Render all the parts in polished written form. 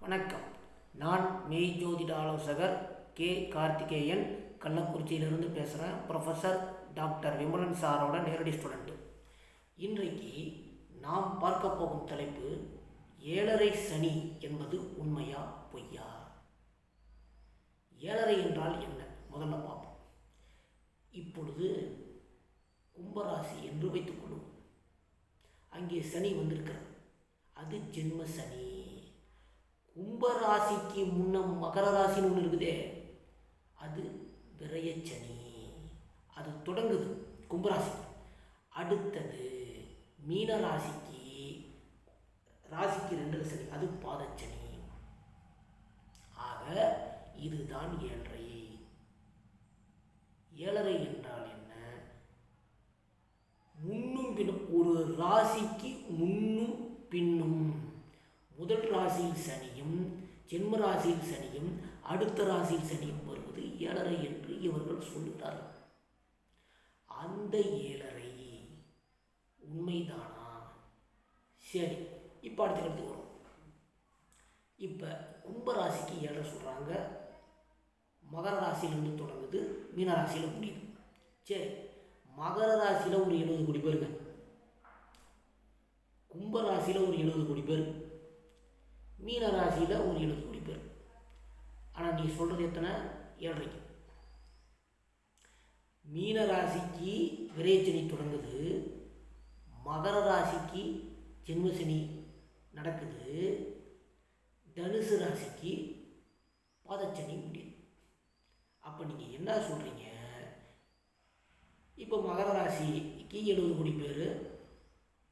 வணக்கம். நான் மெய் ஜோதிட ஆலோசகர் கே கார்த்திகேயன், கள்ளக்குறிச்சியிலிருந்து பேசுகிறேன். ப்ரொஃபஸர் டாக்டர் விமலன் சாரோட நேரடி ஸ்டூடெண்ட்டு. இன்றைக்கு நாம் பார்க்க போகும் தலைப்பு, ஏழரை சனி என்பது உண்மையா பொய்யா? ஏழரை என்றால் என்ன முதல்ல பார்ப்போம். இப்பொழுது கும்பராசி என்று வைத்துக்கொள்வோம். அங்கே சனி வந்திருக்கிறது. அது ஜென்ம சனி. கும்பராசிக்கு முன்ன மகர ராசின்னு ஒன்று இருக்குதே, அது விரயச்சனி. அது தொடங்குது கும்பராசி. அடுத்தது மீன ராசிக்கு 2 சனி, அது பாதச்சனி. ஆக இதுதான் ஏழரை. ஏழரை என்றால் என்ன? முன்னும் பின்னும், ஒரு ராசிக்கு முன்னும் பின்னும். முதல் ராசியில் சனியும் ஜென்ம ராசியில் சனியும் அடுத்த ராசியில் சனியும் வருவது ஏழரை என்று இவர்கள் சொல்லுகிறார்கள். அந்த ஏழரை உண்மைதானா? சரி, இப்போ அடுத்த கருத்து வரும். இப்போ கும்பராசிக்கு ஏழரை சொல்கிறாங்க, மகர ராசியிலிருந்து தொடங்குது, மீன ராசியில் முடியுது. சரி, மகர ராசியில் ஒரு 70 கோடி பேருங்க, கும்பராசியில் ஒரு 70 கோடி பேர், மீன ராசியில் ஒரு 70 கோடி பேர். ஆனால் நீ சொல்கிறது எத்தனை? ஏழரைக்கு. மீன ராசிக்கு விரயச்சனி தொடங்குது, மகர ராசிக்கு ஜென்மசனி நடக்குது, தனுசு ராசிக்கு பாதச்சனி முடியுது. அப்போ நீங்கள் என்ன சொல்கிறீங்க? இப்போ மகர ராசிக்கு 70 கோடி பேர்,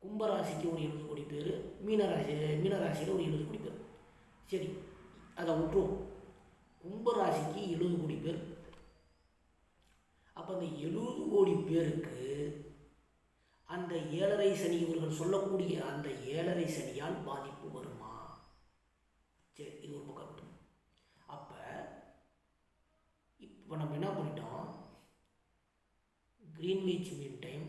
கும்பராசிக்கு ஒரு 70 கோடி பேர், மீனராசியில் ஒரு 70 கோடி பேர். சரி, அதை விட்டுரும். கும்பராசிக்கு 70 கோடி பேர். அப்போ அந்த 70 கோடி பேருக்கு அந்த ஏழரை சனி, இவர்கள் சொல்லக்கூடிய அந்த ஏழரை சனியால் பாதிப்பு வருமா? சரி, இது ஒரு பக்கம் இருக்கட்டும். அப்போ இப்போ நம்ம என்ன பண்ணிட்டோம்? Greenwich mean time,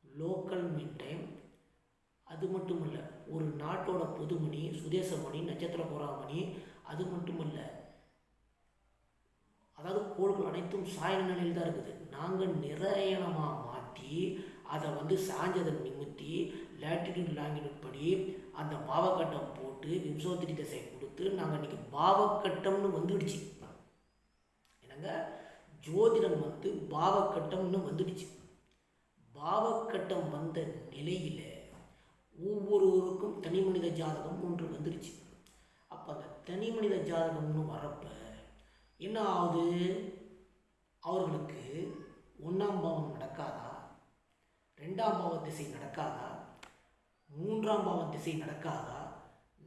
local mean time, அது மட்டும் இல்லை, ஒரு நாட்டோட பொதுமணி, சுதேச மணி, நட்சத்திர புறாமணி, அது மட்டும் இல்லை, அதாவது கோள்கள் அனைத்தும் சாயன நிலையில் தான் இருக்குது. நாங்கள் நிரயணமாக மாற்றி அதை சாஞ்சதன் நிமித்தி லேட்டிடியூட் லாங்கிடியூட் படி அந்த பாவக்கட்டம் போட்டு விம்சோத்திரி திசை கொடுத்து நாங்கள் இன்றைக்கி பாவக்கட்டம்னு வந்துடுச்சு. என்னங்க, ஜோதிடம் பாவக்கட்டம்னு வந்துடுச்சு. பாவக்கட்டம் வந்த நிலையில் ஒவ்வொருவருக்கும் தனி மனித ஜாதகம் ஒன்று வந்துடுச்சு. அப்போ அந்த தனி மனித ஜாதகம்னு வரப்போ என்ன ஆகுது? அவர்களுக்கு 1ஆம் பாவம் நடக்காதா, 2ஆம் பாவ திசை நடக்காதா, 3ஆம் பாவ திசை நடக்காதா,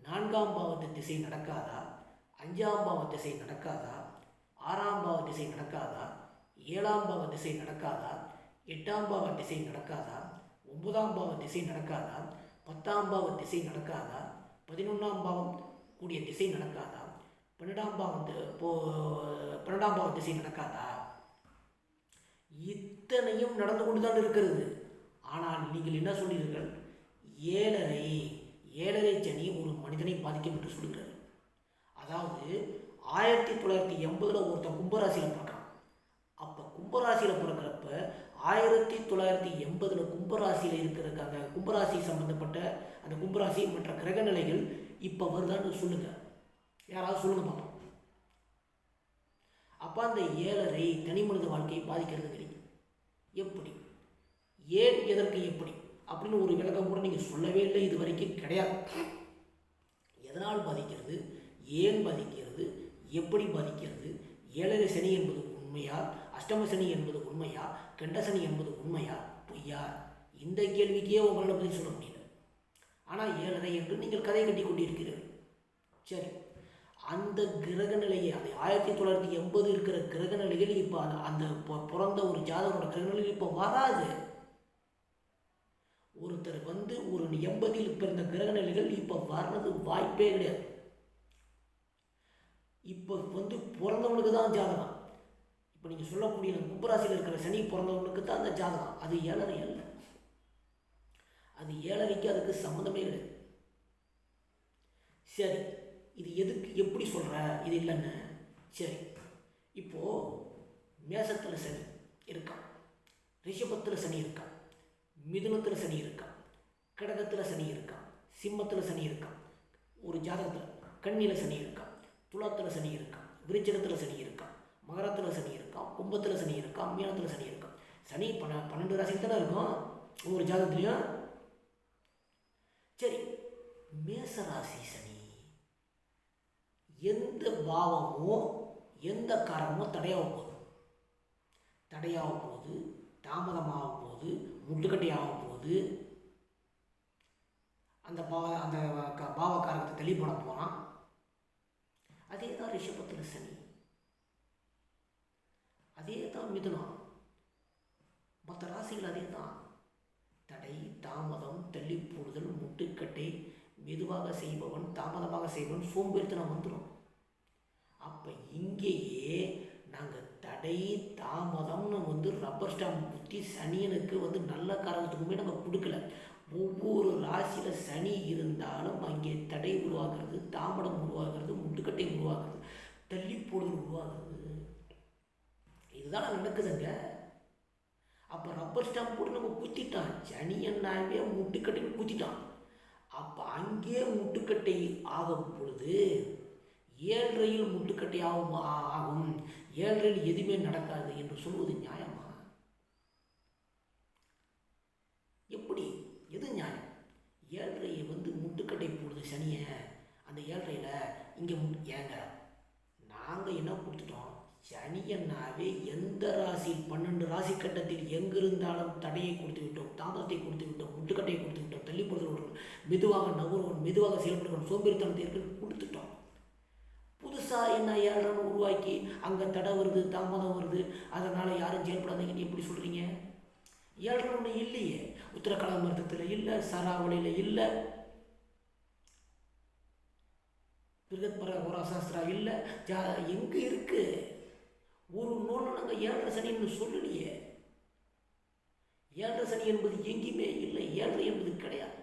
4ஆம் பாவ திசை நடக்காதா, 5ஆம் பாவ திசை நடக்காதா, 6ஆம் பாவ திசை நடக்காதா, 7ஆம் பாவ திசை நடக்காதா, 8ஆம் பாவ திசை நடக்காதா, 9ஆம் பாவ திசை நடக்காதா, 10ஆம் பாவ திசை நடக்காதா, 11ஆம் பாவம் கூடிய திசை நடக்காதா, 12ஆம் பாவ திசை நடக்காதா? இத்தனையும் நடந்து கொண்டு தான் இருக்கிறது. ஆனால் நீங்கள் என்ன சொல்கிறீர்கள்? ஏழரை சனி ஒரு மனிதனை பாதிக்கும் என்று சொல்கிறார். அதாவது 1980 ஒருத்தன் கும்பராசியில் பிறக்கிறான். அப்போ கும்பராசியில் பிறக்கிறப்ப 1980 கும்பராசியில் இருக்கிற அந்த கும்பராசி சம்பந்தப்பட்ட அந்த கும்பராசி மற்ற கிரக நிலைகள் இப்போ வருதான்னு சொல்லுங்கள். யாராவது சொல்லுங்க பார்ப்போம். அப்போ அந்த ஏழரை தனி மனித வாழ்க்கையை பாதிக்கிறது கிடைக்கும். எப்படி, ஏன், எதற்கு, எப்படி அப்படின்னு ஒரு விளக்கம் கூட நீங்கள் சொல்லவே இல்லை, இது வரைக்கும் கிடையாது. எதனால் பாதிக்கிறது, ஏன் பாதிக்கிறது, எப்படி பாதிக்கிறது, ஏழரை சனி என்பது உண்மையா, அஷ்டம சனி என்பது உண்மையா, கெண்ட சனி என்பது உண்மையா பொய்யா? இந்த கேள்விக்கே உங்களால் பதில் சொல்ல முடியல. ஆனால் ஏழரை என்று நீங்கள் கதை கட்டி கொண்டிருக்கிறீர்கள். சரி, அந்த கிரக நிலையை, அது 1980 இருக்கிற கிரக நிலையில் இப்போ அந்த பிறந்த ஒரு ஜாதகரோட கிரக நிலையில் இப்போ வராது. ஒருத்தர் ஒரு 80 பிறந்த கிரக நிலைகள் இப்போ வர்றது வாய்ப்பே கிடையாது. இப்போ பிறந்தவனுக்கு தான் ஜாதகம். இப்போ நீங்கள் சொல்லக்கூடிய கும்பராசியில் இருக்கிற சனி பிறந்தவனுக்கு தான் அந்த ஜாதகம். அது ஏழரை அல்ல. அது ஏழரைக்கு அதுக்கு சம்மந்தமே கிடையாது. சரி, இது எதுக்கு எப்படி சொல்கிற இது இல்லைன்னு. சரி, இப்போது மேசத்தில் சனி இருக்கான், ரிஷபத்தில் சனி இருக்கான், மிதுனத்தில் சனி இருக்கான், கடகத்தில் சனி இருக்கான், சிம்மத்தில் சனி இருக்கான், ஒரு ஜாதகத்தில் கன்னியில் சனி இருக்கான், துலாத்தில் சனி இருக்கான், விருச்சிகத்தில் சனி இருக்கான், மகரத்தில் சனி இருக்கான், கும்பத்தில் சனி இருக்கான், மீனத்தில் சனி இருக்கான். சனி 12 ராசிக்கு தானே இருக்கும் ஒவ்வொரு ஜாதகத்துலேயும். சரி, மேச ராசி சனி எந்த பாவமோ எந்த காரணமோ தடையாக போகுது, தாமதமாக போகுது, முட்டுக்கட்டை ஆக போகுது, அந்த பாவக்காரகத்தை தள்ளி போட போகிறான். அதே தான் ரிஷபத்தில் சனி, அதே தான் மிதுனம், மற்ற ராசிகள் அதே தான். தடை, தாமதம், தள்ளி போடுதல், முட்டுக்கட்டை, மெதுவாக செய்பவன், தாமதமாக செய்பவன், சோம்பேறித்தனம் வந்துடும். அப்போ இங்கேயே நாங்கள் தடை தாமதம்னு ரப்பர் ஸ்டாம்ப் குத்தி சனியனுக்கு நல்ல காரணத்துக்குமே நம்ம கொடுக்கல. ஒவ்வொரு ராசியில் சனி இருந்தாலும் அங்கே தடை உருவாகிறது, தாமதம் உருவாகிறது, முட்டுக்கட்டை உருவாகிறது, தள்ளி போடுதல் உருவாகிறது. இதுதான் நடக்குதுங்க. அப்போ ரப்பர் ஸ்டாம்ப் போட்டு நம்ம குத்திட்டான், சனியன்னாவே முட்டுக்கட்டைன்னு குத்திட்டான். அப்போ அங்கே முட்டுக்கட்டை ஆகும் பொழுது 7:30 முட்டுக்கட்டை ஆகும், 7:30 எதுவுமே நடக்காது என்று சொல்வது நியாயமா? எப்படி, எது நியாயம்? 7:30 முட்டுக்கட்டை போடுது சனியை, அந்த 7:30 இங்கே ஏங்க நாங்கள் என்ன கொடுத்துட்டோம்? சனியன்னாவே எந்த ராசியில் 12 ராசி கட்டத்தில் எங்கிருந்தாலும் தடையை கொடுத்து விட்டோம், தாமதத்தை கொடுத்து விட்டோம், முட்டுக்கட்டையை கொடுத்து விட்டோம், தள்ளிப்படுதல் விட்டோம், மெதுவாக நகர்வன், மெதுவாக செயல்படுவன், சோம்பேறித்தனத்தை இருக்குன்னு கொடுத்துட்டோம். புதுசாக என்ன 7:30 உருவாக்கி அங்கே தடை வருது, தாமதம் வருது, அதனால் யாரும் செயல்படாதீங்கன்னு எப்படி சொல்கிறீங்க? 7:30 இல்லையே, உத்தரகால மருத்துவத்தில் இல்லை, சராவளியில் இல்லை, பிருகத்பர ஹோராசாஸ்திரா இல்லை, எங்கே இருக்குது? ஒரு நூலில் நாங்கள் 7:30 சனின்னு சொல்லலையே. 7:30 சனி என்பது எங்கேயுமே இல்லை, 7:30 என்பது கிடையாது.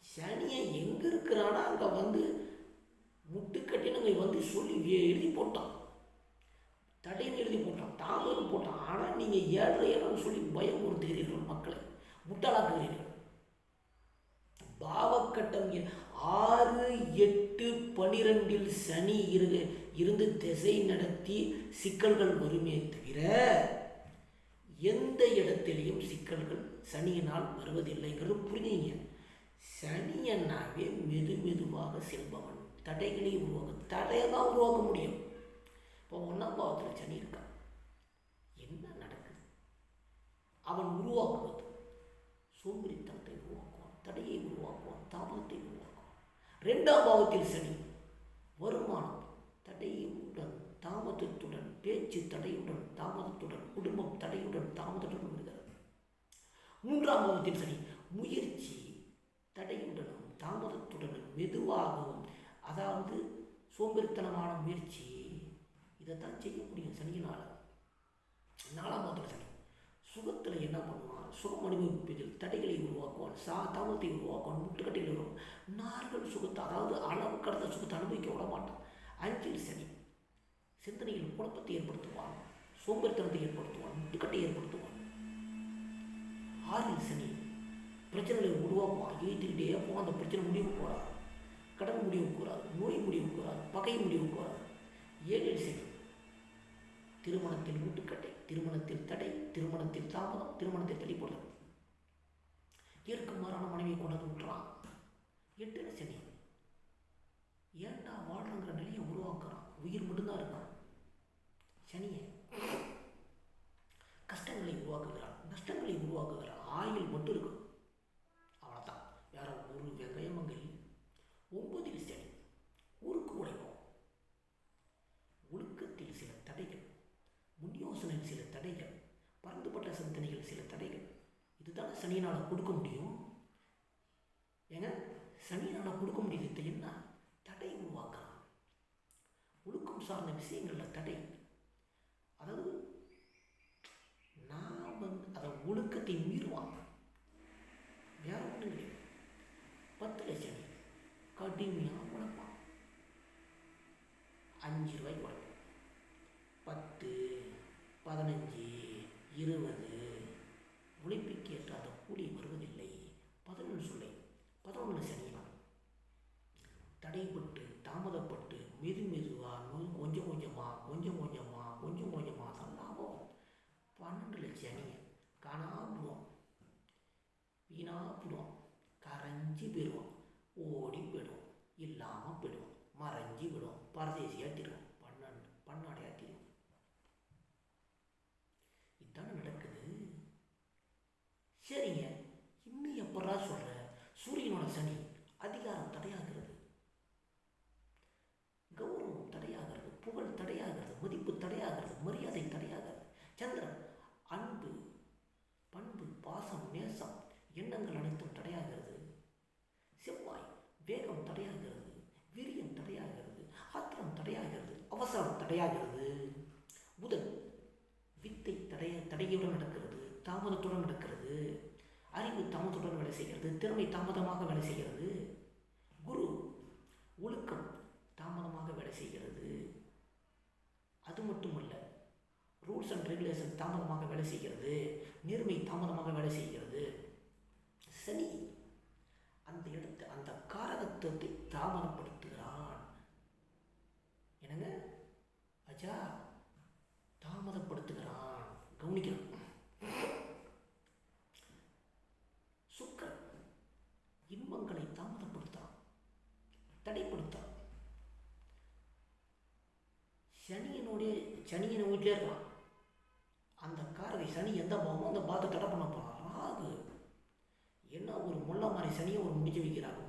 சனியை எங்கே இருக்கிறானா அங்கே முட்டுக்கட்டி நாங்கள் சொல்லி எழுதி போட்டோம், தடைன்னு எழுதி போட்டோம், தாமதம் போட்டோம். ஆனால் நீங்கள் 7:30 சொல்லி பயமுறுத்துகிறீர்கள், மக்களை முட்டாளாக்குகிறீர்கள். பாவக்கட்டம் 6, 8, 12 சனி இருந்து திசை நடத்தி சிக்கல்கள் வருமே தவிர எந்த இடத்திலையும் சிக்கல்கள் சனியினால் வருவதில்லைங்கிறது புரிஞ்சுங்க. சனியன்னாவே மெதுவாக செல்பவன், தடைகளை தடையை தான் உருவாக்க முடியும். இப்போ 1ஆம் பாவத்தில் சனி இருக்கான், என்ன நடக்குது? அவன் உருவாக்குவது சோம்பேறித்தனத்தை உருவாக்குவான், தடையை உருவாக்குவான், தாமதத்தை உருவாக்குவான். 2ஆம் பாவத்தில் சனி வருமானம் தடையுடன் தாமதத்துடன், பேச்சு தடையுடன் தாமதத்துடன், குடும்பம் தடையுடன் தாமதத்துடன் வருகிறது. 3ஆம் பாவத்தில் சனி முயற்சி தடையுடனும் தாமதத்துடனும் மெதுவாகவும், அதாவது சோம்பேறித்தனமான முயற்சி, இதைத்தான் செய்ய முடியும் சனியினால். 4ஆம் பாவத்தில் சனி சுகத்தில் என்ன பண்ணுவான்? சுகம் அனுபவிப்பதில் தடைகளை உருவாக்குவான், தாமதத்தை உருவாக்குவான், முட்டுக்கட்டைகளை உருவாக்குவான். நார்கள் சுகத்தை, அதாவது அளவு கடந்த சுகத்தை அனுபவிக்க விட மாட்டான். 5இல் சனி சிந்தனையில் குழப்பத்தை ஏற்படுத்துவான், சோம்பேறித்தனத்தை ஏற்படுத்துவான், முட்டுக்கட்டை ஏற்படுத்துவான். 6இல் சனி பிரச்சனைகளை உருவாக்குவான், எழுத்துக்கிட்டே போவான், அந்த பிரச்சனை முடிவுக்கு வராது, கடன் முடிவுக்கு வராது, நோய் முடிவுக்கு வராது, பகை முடிவுக்கு வராது. 7இல் சனி திருமணத்தில் முட்டுக்கட்டை, திருமணத்தில் தடை, திருமணத்தில் தாமதம், திருமணத்தை தள்ளிப்போடுறது, இயற்கை மாறான மனைவியை கொண்டு விட்டுறான். 8இல் சனி ஏன்டா வாழ்றங்கிற நிலையை உருவாக்குறான், உயிர் மட்டும்தான் இருக்கான். சனியை கஷ்டங்களை உருவாக்குகிறான், நஷ்டங்களை உருவாக்குகிறான். ஆயில் மட்டும் இருக்கும், அவ்வளோதான், வேற ஒரு வெங்காயம் அங்கே இல்லை. 9இல் சனி ஊருக்கு உடைப்போம், ஒழுக்கத்தில் சில தடைகள், முன் யோசனையில் சில தடைகள், பரந்துபட்ட சிந்தனைகள் சில தடைகள். இதுதானே சனியினால் கொடுக்க முடியும். ஏங்க சனியினால் கொடுக்க முடியுது என்ன? தடை உருவாக்கலாம். ஒழுக்கம் சார்ந்த விஷயங்களில் தடை, அதாவது நான் அதை ஒழுக்கத்தை மீறுவாங்க, வேற ஒன்றும் கிடையாது. 10இல் சனி கடுமையாக உழைப்பான், தடைப்பட்டு தாமதப்பட்டு மெதுவாக கொஞ்சம் கொஞ்சமாக தான் லாபம். 12 சனியை காணாப்பிடுவோம், வீணாப்பிடுவோம், கரைஞ்சி போயிடுவோம், ஓடி போயிடுவோம், இல்லாமல் போயிடுவோம், மறைஞ்சி விடுவோம், பரதேசியாட்டிடுவோம், பண்ணாடையாட்டிடுவோம். இதுதானே நடக்குது. சரிங்க, இன்னும் எப்படா சொல்ற? சூரியனோட சனி அதிகாரம் தடையாகிறது, கௌரவம் தடையாகிறது, புகழ் தடையாகிறது, மதிப்பு தடையாகிறது, மரியாதை தடையாகிறது. சந்திரன் அன்பு, பண்பு, பாசம், நேசம், எண்ணங்கள் அனைத்தும் தடையாகிறது. செவ்வாய் வேகம் தடையாகிறது, வீரியம் தடையாகிறது, ஆத்திரம் தடையாகிறது, அவசரம் தடையாகிறது. புதன் வித்தை தடையுடன் நடக்கிறது, தாமதத்துடன் நடக்கிறது, அறிவு தாமதத்துடன் வேலை செய்கிறது, திறமை தாமதமாக வேலை செய்கிறது. குரு ஒழுக்கம் தாமதமாக வேலை செய்கிறது. அது மட்டுமல்ல, ரூல்ஸ் அண்ட் ரெகுலேஷன் தாமதமாக வேலை செய்கிறது, நேர்மை தாமதமாக வேலை செய்கிறது. சனி அந்த காரகத்துவத்தை தாமதப்படுத்துகிறான். என்னங்க அஜா, தாமதப்படுத்துகிறான், கவனிக்கணும். சுக்கிரன் இன்பங்களை தாமதப்படுத்தான், தடைப்படுத்தான். சனியனை வீட்டிலே இருக்கலாம். அந்த காரகை சனி எந்த பாவமோ அந்த பாவத்தை தடை பண்ண போகிறான். ராகு என்ன ஒரு முள்ள மாதிரி சனியை ஒரு முடிச்சு வைக்கிறாங்க.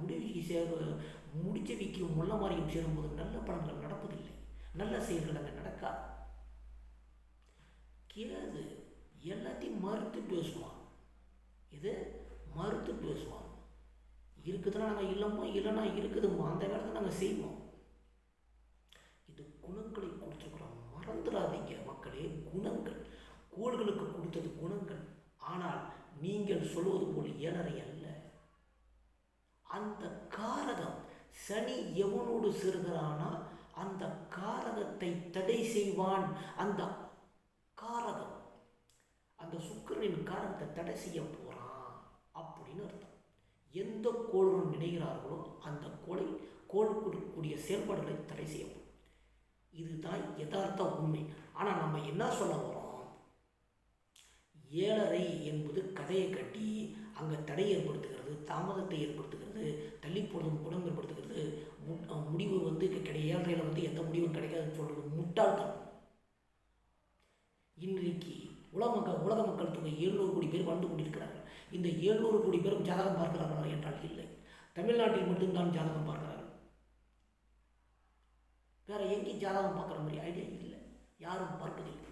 முடிச்சு வைக்கும் முள்ள மாதிரியும் சேரும்போது நல்ல பலன்கள் நடப்பதில்லை, நல்ல செயல்கள் அங்கே நடக்காது. கேது எல்லாத்தையும் மறுத்து பேசுவான். இது மறுத்து பேசுவான். இருக்குதுன்னா நாங்கள் இல்லைமோ, இல்லைன்னா இருக்குதுமோ, அந்த வேலை நாங்கள் செய்வோம். இது குணங்களை கொடுத்துருக்குறோம், மறந்துடாதீங்க மக்களே. குணங்கள், கோள்களுக்கு கொடுத்தது குணங்கள். ஆனால் நீங்கள் சொல்வது போல் 7.5 அல்ல. அந்த காரகம் சனி எவனோடு சேர்கிறானா அந்த காரகத்தை தடை செய்வான். அந்த காரகம் அந்த சுக்கிரனின் காரகத்தை தடை செய்ய போகிறான் அப்படின்னு அர்த்தம். எந்த கோளுடன் நினைகிறார்களோ அந்த கோள் கொடுக்கக்கூடிய செயல்பாடுகளை தடை செய்யப்படும். இதுதான் யதார்த்த உண்மை. ஆனால் நம்ம என்ன சொல்ல வரோம்? 7.5 என்பது கதையை கட்டி அங்கே தடை ஏற்படுத்துகிறது, தாமதத்தை ஏற்படுத்துகிறது, தள்ளி போடுறது குணம் ஏற்படுத்துகிறது. முடிவு கிடையாது. 7.5 எந்த முடிவும் கிடைக்காதுன்னு சொல்கிறது முட்டாள்தான். இன்றைக்கு உலக மக்கள் தொகை 700 கோடி பேர் வாழ்ந்து கொண்டிருக்கிறார்கள். இந்த 700 கோடி பேரும் ஜாதகம் பார்க்கிறார்களா என்றால் இல்லை. தமிழ்நாட்டில் மட்டும்தான் ஜாதகம் பார்க்கிறார்கள். வேற எங்கேயும் ஜாதகம் பார்க்குற மாதிரி ஐடியா இல்லை, யாரும் பார்ப்பதில்லை.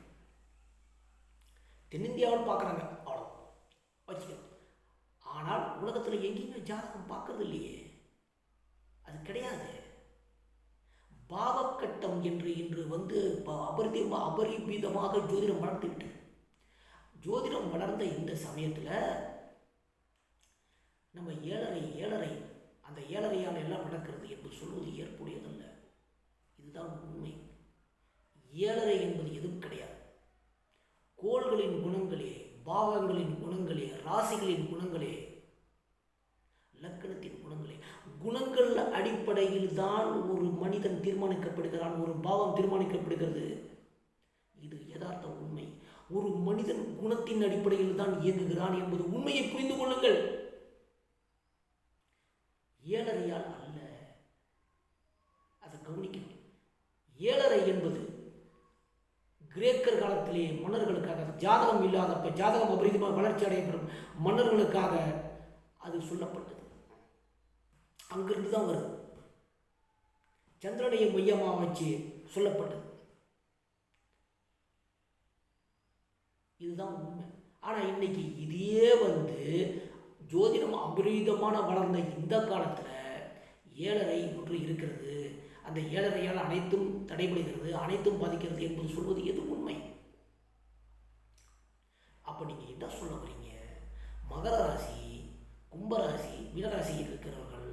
தென்னிந்தியாவில் பார்க்குறாங்க, அவ்வளோ வச்சுக்கணும். ஆனால் உலகத்தில் எங்கேயுமே ஜாதகம் பார்க்கறது இல்லையே, அது கிடையாது. பாவக்கட்டம் என்று இன்று அபரிமிதமாக ஜோதிடம் வளர்த்து விட்டது. ஜோதிடம் வளர்ந்த இந்த சமயத்தில் நம்ம 7.5 அந்த 7.5 எல்லாம் நடக்கிறது என்று சொல்வது ஏற்புடையதல்ல. இதுதான் உண்மை. 7.5 என்பது எதுவும் கிடையாது. கோள்களின் குணங்களே, பாவங்களின் குணங்களே, ராசிகளின் குணங்களே, லக்கணத்தின் குணங்களே, குணங்கள் அடிப்படையில் தான் ஒரு மனிதன் தீர்மானிக்கப்படுகிறான், ஒரு பாவம் தீர்மானிக்கப்படுகிறது. இது யதார்த்த உண்மை. ஒரு மனிதன் குணத்தின் அடிப்படையில் தான் இயங்குகிறான் என்பது உண்மையை புரிந்து கொள்ளுங்கள். 7.5 அல்ல, அதை கவனிக்கணும். 7.5 என்பது கிரேக்கர் காலத்திலே மன்னர்களுக்காக, ஜாதகம் இல்லாதப்ப, ஜாதகம் அபரிதமாக வளர்ச்சி அடையப்படும் மன்னர்களுக்காக அது சொல்லப்பட்டது. அங்கிருந்து தான் வருது. சந்திரனையை மையமாக வச்சு சொல்லப்பட்டது. இதுதான் உண்மை. ஆனால் இன்னைக்கு இதே ஜோதிடம் அபரிதமான வளர்ந்த இந்த காலத்தில் 7.5 ஒன்று இருக்கிறது. அந்த 7.5 அனைத்தும் தடைபடுகிறது, அனைத்தும் பாதிக்கிறது என்பது சொல்வது எது உண்மை? அப்போ நீங்கள் என்ன சொல்ல வரீங்க? மகர ராசி, கும்பராசி, மீனராசியில் இருக்கிறவர்கள்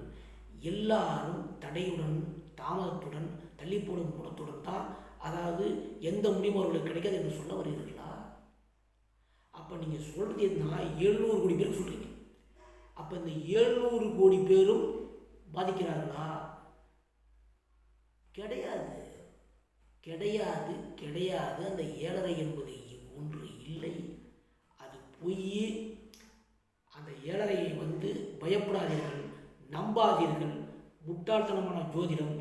எல்லாரும் தடையுடன், தாமதத்துடன், தள்ளி போடும் குணத்துடன் தான், அதாவது எந்த முடிவும் அவர்களுக்கு கிடைக்காது என்று சொல்ல வருகிறீர்களா? அப்போ நீங்கள் சொல்கிறது எதுனா 700 கோடி பேருக்கு சொல்கிறீங்க. அப்போ இந்த 700 கோடி பேரும் பாதிக்கிறார்களா? கிடையாது, கிடையாது, கிடையாது. அந்த 7.5 என்பது ஒன்று இல்லை, அது பொய். அந்த 7.5 பயப்படாதீர்கள், நம்பாதீர்கள். முட்டாள்தனமான ஜோதிடம்.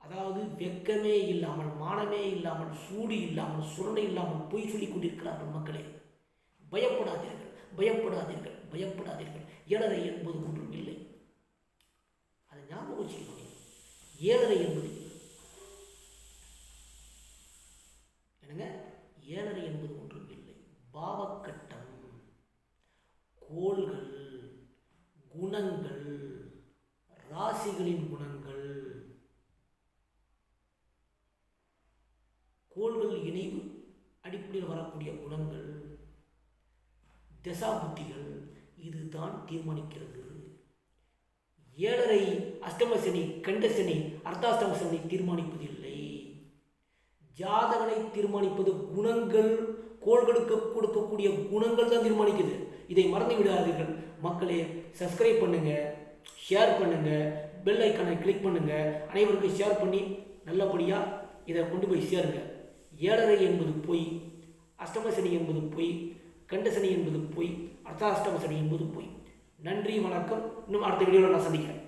அதாவது வெட்கமே இல்லாமல், மானமே இல்லாமல், சூடு இல்லாமல், சுரணை இல்லாமல் பொய் சொல்லிக் கொண்டிருக்கிறார்கள் மக்களே. பயப்படாதீர்கள், பயப்படாதீர்கள், பயப்படாதீர்கள். 7.5 என்பது ஒன்றும் இல்லை. அதை ஞாபகம் வச்சுக்கணும். 7.5 என்பது என்னங்க? 7.5 என்பது ஒன்றும் இல்லை. பாவக்கட்டம், கோள்கள், குணங்கள், ராசிகளின் குணங்கள், கோள்கள் இணைவு அடிப்படையில் வரக்கூடிய குணங்கள், தசாபுத்திகள், இதுதான் தீர்மானிக்கிறது. 7.5 அஷ்டம சனி, கண்ட சனி, அர்த்தாஷ்டம சனி தீர்மானிப்பதில்லை. ஜாதகனை தீர்மானிப்பது குணங்கள், கோள்களுக்கு கொடுக்கக்கூடிய குணங்கள் தான் தீர்மானிக்குது. இதை மறந்து விடாதீர்கள் மக்களே. சப்ஸ்கிரைப் பண்ணுங்க, ஷேர் பண்ணுங்க, பெல் ஐக்கானை கிளிக் பண்ணுங்க, அனைவருக்கும் ஷேர் பண்ணி நல்லபடியாக இதை கொண்டு போய் சேருங்க. 7.5 என்பது பொய், அஷ்டம சனி என்பது பொய், கண்ட சனி என்பது பொய், அர்த்தாஷ்டம சனி என்பது பொய். நன்றி, வணக்கம். இன்னும் அடுத்த வீடியோவில் நான் சந்திக்கிறேன்.